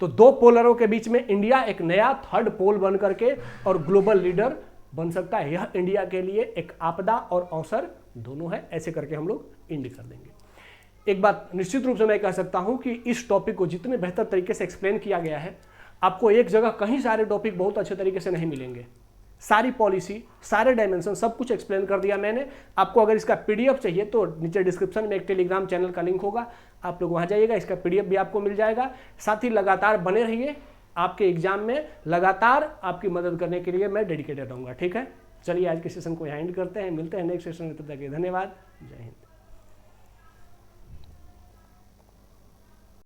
तो दो पोलरों के बीच में इंडिया एक नया थर्ड पोल बन करके और ग्लोबल लीडर बन सकता है। यह इंडिया के लिए एक आपदा और अवसर दोनों है। ऐसे करके हम लोग इंड कर देंगे। एक बात निश्चित रूप से मैं कह सकता हूं कि इस टॉपिक को जितने बेहतर तरीके से एक्सप्लेन किया गया है, आपको एक जगह कहीं सारे टॉपिक बहुत अच्छे तरीके से नहीं मिलेंगे। सारी पॉलिसी, सारे डायमेंशन, सब कुछ एक्सप्लेन कर दिया मैंने। आपको अगर इसका पीडीएफ चाहिए तो नीचे डिस्क्रिप्शन में एक टेलीग्राम चैनल का लिंक होगा, आप लोग वहां जाइएगा, इसका पीडीएफ भी आपको मिल जाएगा। साथ ही लगातार बने रहिए, आपके एग्जाम में लगातार आपकी मदद करने के लिए मैं डेडिकेटेड रहूँगा। ठीक है, चलिए आज के सेशन को यहाँ एंड करते हैं, मिलते हैं नेक्स्ट सेशन में। तब तक के धन्यवाद, जय हिंद।